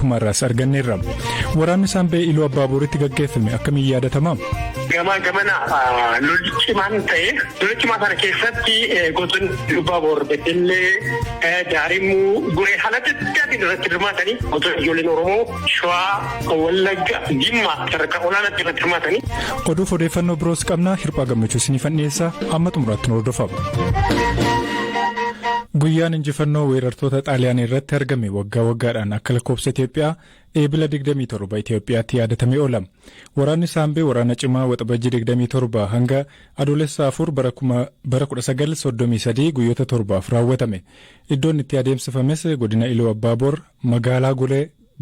mootummaarraas arganneerra. Waraanni Saambee Iluu Abbaaboritti gaggeeffame akkamiin yaadatama? Gamana lolli cimaan ta'e lolli cimaa sana keessatti gosoonni Iluu Abbaabor Beddellee Daarimuu Guree haala gaggaatiin irratti hirmaatanii gosoonni ijoolleen Oromoo Shawaa Wallagga Jimmaa sadarkaa olaanaatti irratti hirmaatanii. Oduuf odeeffannoo biroos qabna. Hirphaa Gammachuu isiniifan dhiyeessa. Amma xumuraatti nu hordofaa. Guyyaan injifannoo weerartoota Xaaliyaanii irratti argame waggaadhaan akka lakkoofsa Itoophiyaa eebila 27 Itoophiyaatti yaadatamee oola. Waraanni Saambee waraana cimaa waxabajjii 27 hanga adoolessa 4 bara 1933 guyyoota 7 raawwatame. Iddoon itti adeemsifames godina Iluu Abbaabor magaalaa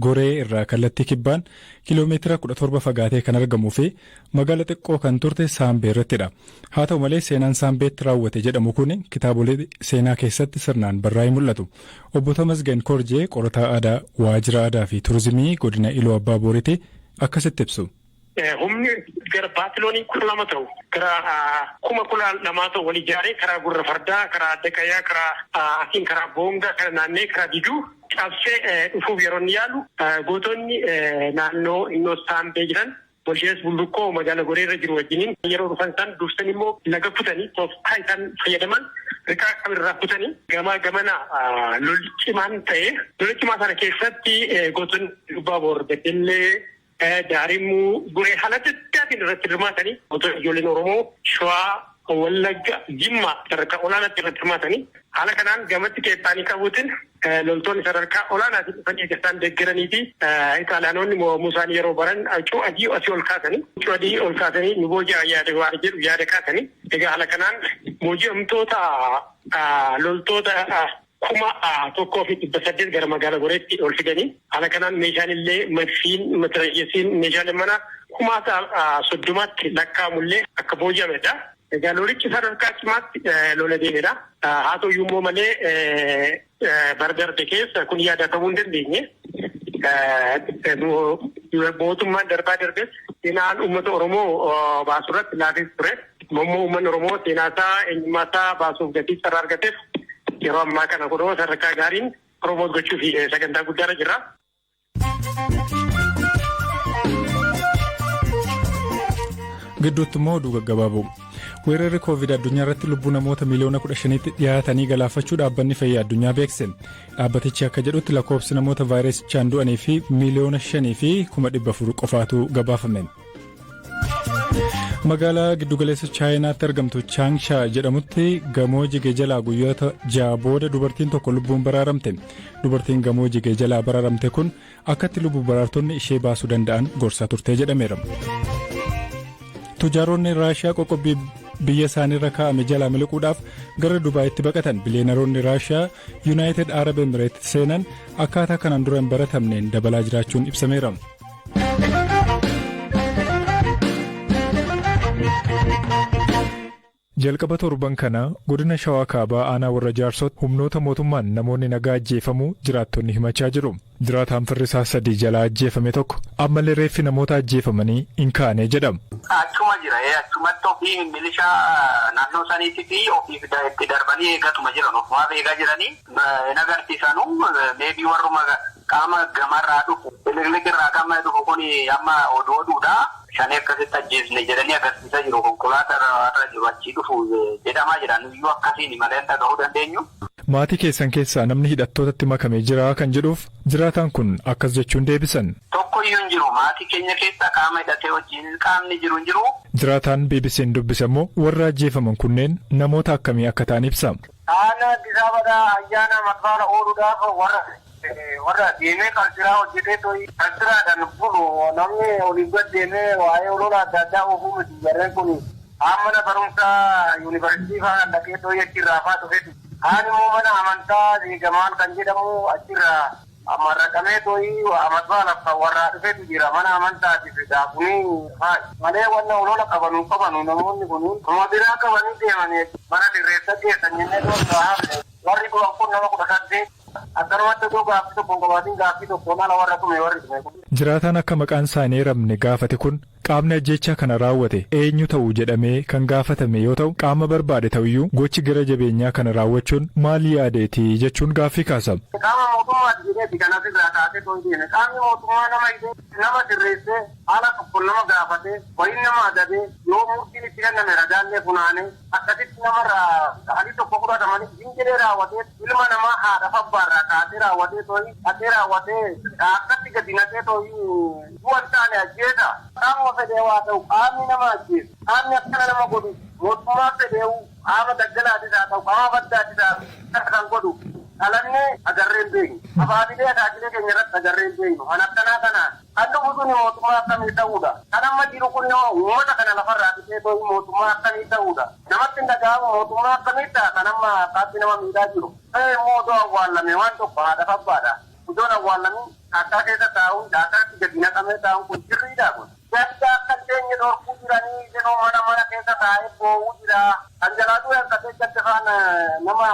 Goree irraa kallattii kibbaan kiiloomeetira 17 fagaatee kan argamuu fi magaala xiqqoo kan turte Saambee irrattidha. Haa ta'u malee seenaan Saambeetti raawwate jedhamu kun kitaabolee seenaa keessatti sirnaan barraa'ee mul'atu. Obbo Tamasgeen Korjee qorataa aadaa waajjira aadaa fi turizimii godina Iluu Abbaaboritti akkasitti ibsu. Humni gara baatiloonii 12 ta'u gara 12,000 ta'u wal ijaaree karaa gurra fardaa karaa adda qayyaa karaa asiin karaa boongaa karaa naannee karaa diduu cabsee dhufuuf yeroo inni yaalu gootonni naannoo innoo Saambee jiran Bolshees Bullukkoo magaala Goree irra jiru wajjiniin yeroo dhufan isaan dursanii immoo laga kutanii tooftaa isaan fayyadaman riqaa qabirraa kutanii gamana lolli cimaan ta'e lolli cimaa sana keessatti gootonni Iluu Abbaabor Beddellee Daarimuu Guree haala gaggaatiin irratti hirmaatanii gosoonni ijoolleen Oromoo Shawaa Wallagga Jimmaa sadarkaa olaanaatti irratti hirmaatanii haala kanaan gamatti qeexxaanii qabuutiin loltoonni sadarkaa olaanaatiin dhufanii akka isaan deeggaranii fi Xaaliyaanonni mo'amuu isaanii yeroo baran cu'adii asii ol kaasanii nu booji'aa yaada kaasanii egaa haala kanaan booji'amtoota loltoota 1,108 gara magaalaa Goreetti ol fidanii haala kanaan meeshaan illee madfiin matiraayesiin meeshaaleen manaa 30,000tti lakkaa'amullee akka booji'amedha. Egaa lolichi sadarkaa cimaatti lola deemedha. Haa ta'u iyyuu malee darbe keessa kun yaadatamuu hin dandeenye. Mootummaan darbaa darbes seenaan uummata Oromoo baasu irratti laafee ture. Immoo uummanni Oromoo seenaasaa eenyummaasaa baasuuf gatii carraa argateef yeroo ammaa kana godhoo sadarkaa gaariin Oromoo gochuuf sagantaa guddaarra jira. Gidduutti immoo oduu gaggabaaboo. Weerarri Covid addunyaa irratti lubbuu namoota miliyoona 15tti dhiyaatanii galaafachuu dhaabbanni fayyaa addunyaa beekse. Dhaabbatichi akka jedhutti lakkoofsi namoota vaayirasichaan du'anii fi miliyoona 5,400 qofaatu gabaafame. Magaalaa giddugaleessa Chaayinaatti argamtu Chaangshaa jedhamutti gamoo jigee jalaa guyyoota 6 booda dubartiin tokko lubbuun baraaramte. Dubartiin gamoo jigee jalaa baraaramte kun akkatti lubbuu baraartonni ishee baasuu danda'an gorsaa turtee jedhameera. Tujaaronni Raashiyaa qoqqobbii biyya isaaniirra kaa'ame jalaa miliquudhaaf gara Dubaayitti baqatan biliyeenaroonni Raashiyaa Yuunaayitid Arab Emireetti seenan akkaataa kanaan dura hin baratamneen dabalaa jiraachuun ibsameera. Jalqaba torban kana godina Shawaa Kaabaa aanaa warra Jaarsootti humnoota mootummaan namoonni nagaa ajjeefamuu jiraattonni himachaa jiru. Jiraataan firrisaa 3 jalaa ajjeefame tokko ammallee reeffi namoota ajjeefamanii hin kaane jedhama. Achuma jira achumatti ofii milishaa naannoo saniitti fi ofiif itti darbanii eegatuma jiran ofumaaf eegaa jiranii hin agarsiisanu meebii warruma qaama gamarraa dhufu elektiriikirraa qaama dhufu kun amma oduudha. Shanii akkasitti ajjeesne jedhanii agarsiisaa jiru konkolaataa irra jiru achii dhufu jedhamaa jiran iyyuu akkasiin malee dhagahuu dandeenyu. Maatii keessan keessaa namni hidhattootatti makamee jira kan jedhuuf jiraataan kun akkas jechuun deebisan. Tokko iyyuu hin jiru maatii keenya keessaa qaama hidhatee wajjin qaamni jiru hin jiru. Jiraataan BBC'n dubbise immoo warra ajjeefaman kunneen namoota akkamii akka ta'an ibsa. Haala Addis Abadaa ayyaana matbaala ooluudhaaf warra deemee kalsiraa hojjetee to'ii kalsiraadhaan bulu namni oliif gad deemee waa'ee olola adda addaa oofuu miti jarreen kun mana barumsaa yuunivarsiitii fa'aa dhaqee to'ii achirraa fa'aa dhufetu haan immoo mana amantaa Gamaan kan jedhamu achirraa marraqamee to'ii matbaalaaf warraa dhufetu jira mana amantaatiif daakunii malee wanna olola qabanu namoonni kun kuma biraa qabanii deemanii mana dirreessa geessan jennee doonaa hafne warri kun nama 18 Jiraataan akka maqaan isaanii ramne gaafate kun qaamni ajjechaa kana raawwate eenyu ta'uu jedhamee kan gaafatame yoo ta'u qaama barbaade ta'uyyuu gochi gara jabeenyaa kana raawwachuun maal yaadeeti jechuun gaaffii kaasa. Qaama mootummaa jireetti kan asirraa kaasee tolchine qaamni mootummaa nama sirreessee haala tokko nama gaafatee wayii nama adabee yoo murtiin itti kenname ragaallee funaanee akkasitti namarraa haalli tokko fudhatamanii dinqiree raawwatee ilma namaa haadha fabbaarraa kaasee raawwatee tooyi hatee raawwatee akkatti gadi naqee tooyi du'an taane ajjeesa. Qaamuma fedhee waa ta'u qaamni nama ajjeesu qaamni akkana nama godhu mootummaa fedheewu qaama daggalaatis haa ta'u qaama baddaatis haa kan godhu dhalannee agarreen beeknu abaabilee taakilee keenya irratti agarreen beeknu kan akkanaa kanaan kan dhufuun mootummaa akkamii ta'uudha kan amma jiru kun uummata kana lafarraa fitee tooyi mootummaa akkamii ta'uudha namatti hin dhaga'amu mootummaa akkamii ta'a kan amma kaatti nama miidhaa jiru immoo odoo awwaallame waan tokko haadha fabbaadha idoon awwaallamii akka keessa taa'uun daakaatti gadi naqamee taa'uun kun sirriidhaa kun gadda akka keenya dhorkuu jiranii jenoo mana keessa taa'ee boo'uu jira kan jalaatu akka keessatti faan nama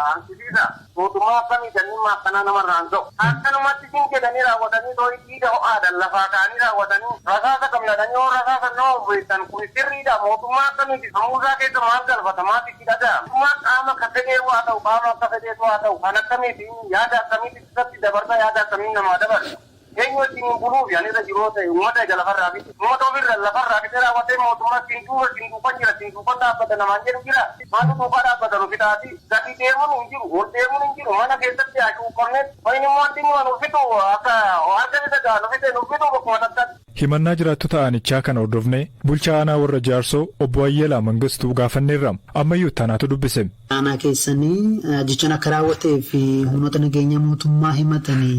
hanqisiisa mootummaa akkamii jennimmaa akkanaa namarraan ga'u akkanumatti siin jedhanii raawwatanii tooyi dhiiga ho'aadhaan lafaa ka'anii raawwatanii rasaasa kamladanii yoo rasaasa nama beektan kun sirriidha mootummaa akkamiiti samuusaa keessa maal galfatamaatti itti dhaga'a mootummaa qaama akka fedhee waa ta'u qaama akka fedheetu waa ta'u kan akkamiiti yaada akkamiiti isatti dabarsa yaada akkamii namaa dabarsa eenyu wajjin buluuf yaanirra jiroo ta'e uummata ija lafarraa biti uummata ofirra lafarraa bitee raawwatee mootummaa sinduuqan jira sinduuqan dhaabbata namaan jedhu jira maal duukaa dhaabbatan ofitaati gadi deemuun hin jiru ol deemuun hin jiru mana keessatti haashuuqamne wayin immoo wanti waan ufitu akka harka isa gaanu fite nufitu bokkuma tattatti. Himannaa jiraattota aanichaa kana hordofne bulchaa aanaa warra jaarsoo obbo Ayyalaa Mangistuu gaafanneerra ammayyuu tanaatu dubbise. Aanaa keessanii ajjechaan akka raawwatee fi humnoota nageenya mootummaa himatanii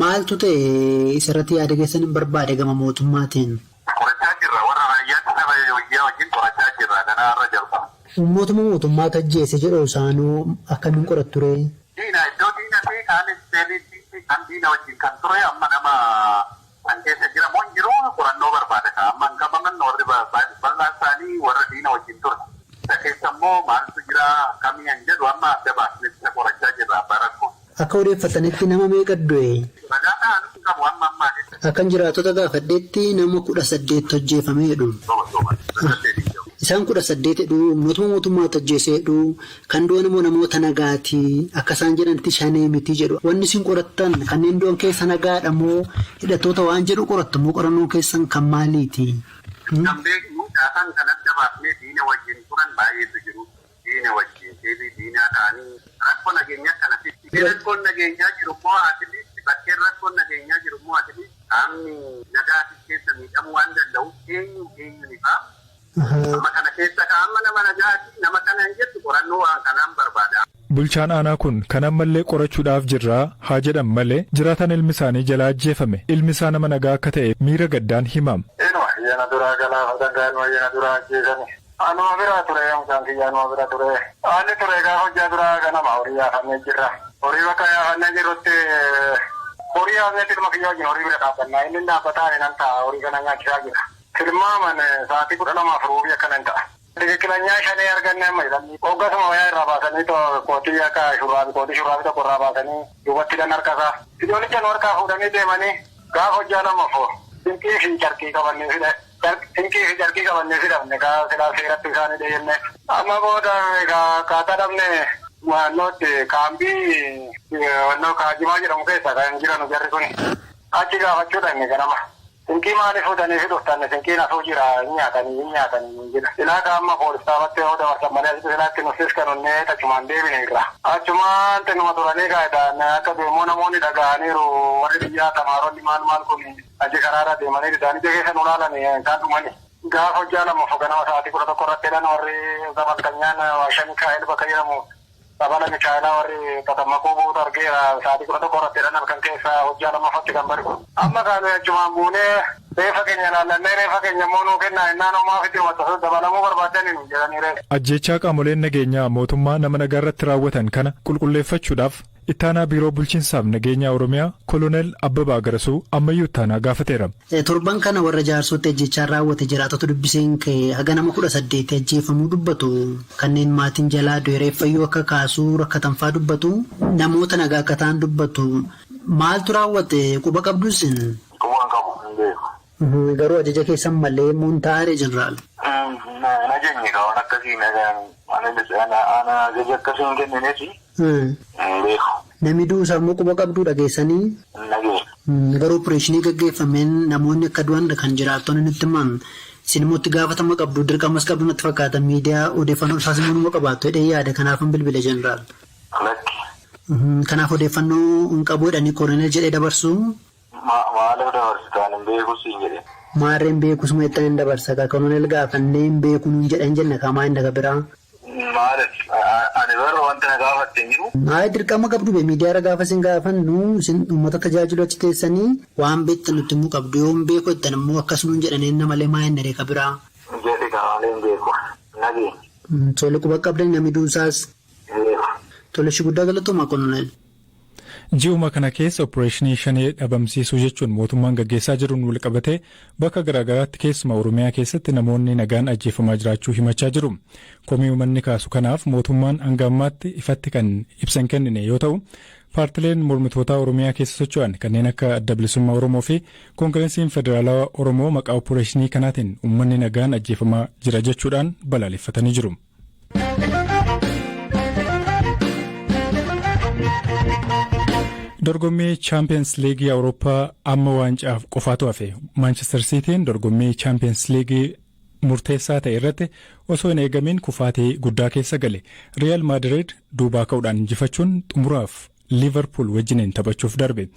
maaltu ta'e isarratti yaada keessan hin barbaade gama mootummaatiin. Qorachaa jirra warra raayyaatti nama wayyaa wajjin qorachaa jirra kanaarra jalqaba. Humnootuma mootummaa tajjeese jedhu isaanuu akkamiin qorattu ture? Diina iddoo diina fi kaanis seeliitti kan diina wajjin kan ture amma nama kan keessa jira moo hin jiru qorannoo barbaada ka amma hin qabaman warri bal'aa isaanii warra diina wajjin ture. Isa keessa immoo maaltu jira akkamii hin jedhu amma adda baasnee qorachaa jirra barakko. Akka odeeffatanitti nama meeqa du'e? Ragaadhaan qabu amma ammaatitti. Akkan jiraattota gaafadheetti nama 18 hojjeefameedhu. Isaan 18 jedhu mootummaa tajjeesee jedhu kan du'an immoo namoota nagaati akka isaan jedhanitti shanee miti jedhu wanni isin qorattan kanneen du'an keessa nagaadha moo hidhattoota waan jedhu qorattu moo qorannoo keessan kan maaliiti? Kan beeknu gaafan kan adda baasnee diina wajjin turan baay'eetu jiru diina wajjin deebii diinaa ta'anii rakkoo nageenyaa kanatti rakkoon nageenyaa jiru immoo atileetti bakkeen rakkoon nageenyaa jiru immoo atileetti qaamni nagaatii keessa miidhamuu waan danda'u eenyu ni fa'a. Nama kana keessa qaama nama nagaati nama kana hin jettu qorannoo waan kanaan barbaada. Bulchaan aanaa kun kan ammallee qorachuudhaaf jirraa haa jedhan malee jiraatan ilmi isaanii jalaa ajjeefame ilmi isaa nama nagaa akka ta'e miira gaddaan himam. Yana duraa galaafatan gaanuma yana duraa ajjeesani. Anuma biraa ture yookaan kiyyaanuma bira ture. Haalli ture gaafa hojjaa duraa ganama horii yaafannee jirra. Horii bakka yaafannee jirrutti horii yaafnee ilma kiyyaa wajjin horii bira dhaabbannaa inni dhaabbataan nan ta'a horii kana nyaachisaa jira. Tilmaaman sa'aatii 12 ruubii akkanan ta'a. Biqilanyaa shanee arganne amma jedhanii hoggasuma wayaa irraa baasanii kootii akka kootii shurraabii tokko irraa baasanii duubatti hidhan harkasaa. Ijoollicha nu harkaa fuudhanii deemanii gaafa hojjaa lama foo dinqii fi carqii qabannee fidamne gaafa silaa seeratti isaanii deemne. Amma booda kaataa dhabne waannootti kaambii wannoo kaajimaa jedhamu keessa kan jiranu jarri kuni achi gaafachuudhaan ganama. Sinqii maaliif fuudhanii fi dhuftan sinqiin asuu jira hin nyaatanii jira. Silaa kaamma poolisaafatti yoo dabarsan malee asitti silaatti nuffis kan onnee tachumaan deebine irra. Achumaan tenuma turanii gaa'edhaan akka deemoo namoonni dhaga'aniiru warri biyyaa tamaaronni maal kun achi karaarra deemanii didaan ija keessa nu laalan isaan dhumani. Gaafa hojjaa lama ganama sa'aatii 11 irratti jedhan warri zabalkanyaan waashan Mikaa'el bakka jedhamu sabala Mikaa'elaa warri tatammakuu buutu argeera sa'aatii 11 irratti jedhan halkan keessa hojjaa lamaffatti kan bari'u. Amma kaanu achumaan buunee reefa keenya laallannee reefa keenya immoo nuu kennaa innaan homaa fitti wanta dabalamuu barbaadanii nu jedhanii reefa. Ajjechaa qaamoleen nageenyaa mootummaa nama nagaa irratti raawwatan kana qulqulleeffachuudhaaf ittaanaa biiroo bulchiinsaaf nageenyaa Oromiyaa Koloneel Abbabaa Garasuu ammayyuu ittaanaa gaafateera. Torban kana warra jaarsootti ajjechaan raawwate jiraatota dubbiseen haga nama 18 ajjeefamuu dubbatu kanneen maatiin jalaa reeffayyuu akka kaasuu rakkatanfaa dubbatu namoota nagaa akka ta'an dubbatu maaltu raawwate quba qabdusin? Quba qabu hin beeku. Garuu ajaja keessan malee Moontaare jeneraal. Najeenyi kaawwan akkasii ana ajaja akkasii hin kennineefi. Beeku. Namni du'uusaa immoo quba qabduu dhageessanii. Garuu opereeshinii gaggeeffameen namoonni akka du'an kan jiraattonni nutti himan. Isin immoo itti gaafatama qabdu dirqamas qabdu natti fakkaata miidiyaa odeeffannoo isaas immoo numa qabaattu jedhee yaada kanaafan bilbile jeneraal. Kanaaf odeeffannoo hin qabu jedhanii koroneel jedhee dabarsu. Maaliif dabarsitaan hin beekus hin jedhe. Maarreen beekus moo jettan hin dabarsa ka koroneel gaafannee hin beekuu nuun jedhan jenne kaamaa hin daga biraa. Maaliif ani barra wanta na gaafatte hin jiru. Dirqama qabdu be miidiyaarra gaafa isin gaafannu isin uummata tajaajilu achi teessanii waan beektan nutti immoo qabdu yoo hin beeku jettan immoo akkasumaan jedhanii malee maa hin daree ka biraa. Jedhi kaalee hin beeku. Nagee. Tole quba qabdan namni duusaas. Tole shi guddaa galatooma koroneel. Ji'uma kana keessa opereeshinii shanee dhabamsiisuu jechuun mootummaan gaggeessaa jiruun wal qabatee bakka garaagaraatti keessumaa Oromiyaa keessatti namoonni nagaan ajjeefamaa jiraachuu himachaa jiru. Komii uummanni kaasu kanaaf mootummaan hanga ammaatti ifatti kan ibsa hin kennine yoo ta'u paartileen mormitootaa Oromiyaa keessa socho'an kanneen akka Adda Bilisummaa Oromoo fi Koongireesiin Federaalawaa Oromoo maqaa opereeshinii kanaatiin uummanni nagaan ajjeefamaa jira jechuudhaan balaaleffatanii jiru. Dorgommii Champions League Awurooppaa amma waancaaf qofaatu hafe Manchester Cityin dorgommii Champions League murteessaa ta'e irratti osoo hin eegamin kufaatii guddaa keessa gale. Real Madrid duubaa ka'uudhaan injifachuun xumuraaf Liverpool wajjiniin taphachuuf darbe.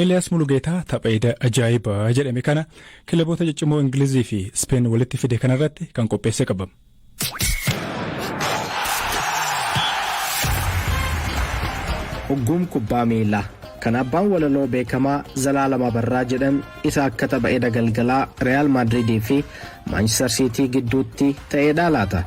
Elias Mulugeetaa tapha ajaa'ibaa jedhame kana kilaboota ciccimoo Ingilizii fi Speen walitti fide kanarratti kan qopheesse qaba. Hoggum kubbaa miilaa. Kan abbaan walaloo beekamaa Zalaalama Barraa jedhan isa akka tapha edda galgalaa Real Madridii fi Manchester City gidduutti ta'eedha laata.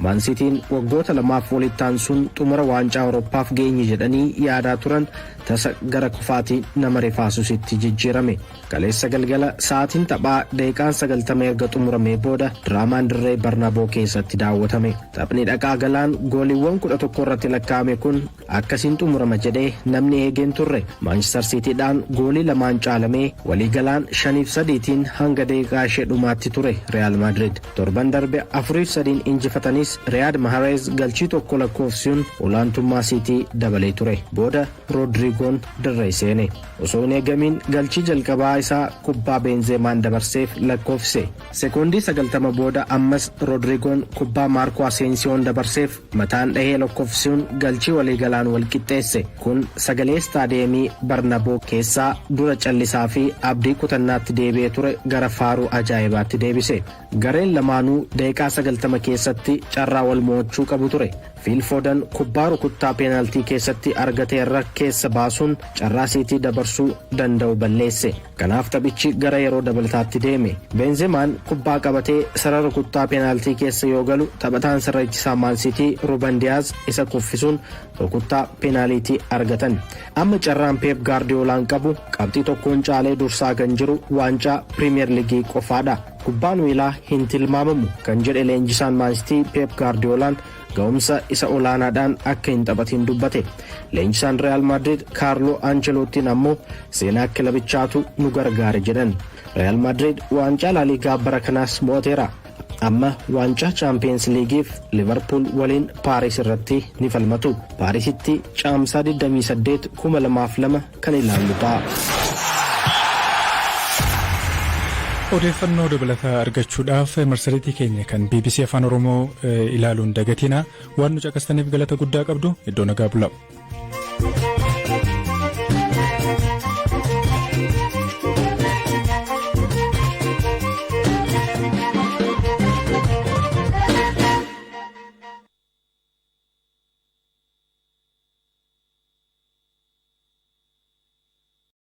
Man Cityin waggoota lamaaf walitti aansuun xumura waancaa Awurooppaaf geenye jedhanii yaadaa turan tasa gara kufaatii nama rifaasusitti jijjiirame. Kaleessa galgala sa'aatiin taphaa daqiiqaan 90 erga xumuramee booda diraamaan dirree Barnaaboo keessatti daawwatame. Taphni dhaqaa galaan gooliiwwan 11 irratti lakkaa'ame kun akkasiin xumurama jedhee namni eegeen turre. Manchester Cityidhaan goolii lamaan caalamee waliigalaan 5-3tiin hanga daqiiqaa ishee dhumaatti ture Real Madrid. Torban darbe 4-3 injifatanis Riyad Mahrez galchii tokko lakkoofsuun olaantummaa City dabalee ture. Booda Rodrigoon dirree seene. Osoo hin eegamin galchii jalqabaa isaa kubbaa Benzemaan dabarseef lakkoofse. Sekoondii 90 booda ammas Rodrigoon kubbaa Marco Asensioon dabarseef mataan dhahee lakkoofsuun galchii waliigalaan wal qixxeesse. Kun sagalee istaadiyeemii Barnaaboo keessaa dura callisaa fi abdii kutannaatti deebi'ee ture gara faaruu ajaa'ibaatti deebise. Gareen lamaanuu daqiiqaa 90 keessatti carraa wal mo'achuu qabu ture. Phil Foden kubbaa rukuttaa peenaaltii keessatti argatee irra keessa baasuun carraa City dabarsuu danda'u balleesse. Kanaaf taphichi gara yeroo dabalataatti deeme. Benzemaan kubbaa qabatee sarara rukuttaa peenaaltii keessa yoo galu taphataan sirreessisaa Man City Ruben Diaz isa kuffisuun rukuttaa peenaalitii argatan. Amma carraan Pep Guardiolaan qabu qabxii tokkoon caalee dursaa kan jiru waancaa Premier League qofaadha. Kubbaan miilaa hin tilmaamamu kan jedhe leenjisaan Man City Pep Guardiolaan ga'umsa isa olaanaadhaan akka hin taphatin dubbate. Leenjisaan Real Madrid Carlo Ancelottiin ammoo seenaa kilabichaatu nu gargaare jedhan. Real Madrid waancaa La Ligaa bara kanaas mo'ateera. Amma waancaa Champions Leagueef Liverpool waliin Paaris irratti ni falmatu. Paarisitti caamsaa 28 2002 kan ilaallu ta'a. Odeeffannoo dabalataa argachuudhaaf marsariitii keenya kan BBC Afaan Oromoo ilaaluun dagatina waan nu caqastaniif galata guddaa qabdu. Iddoo nagaa bulaa.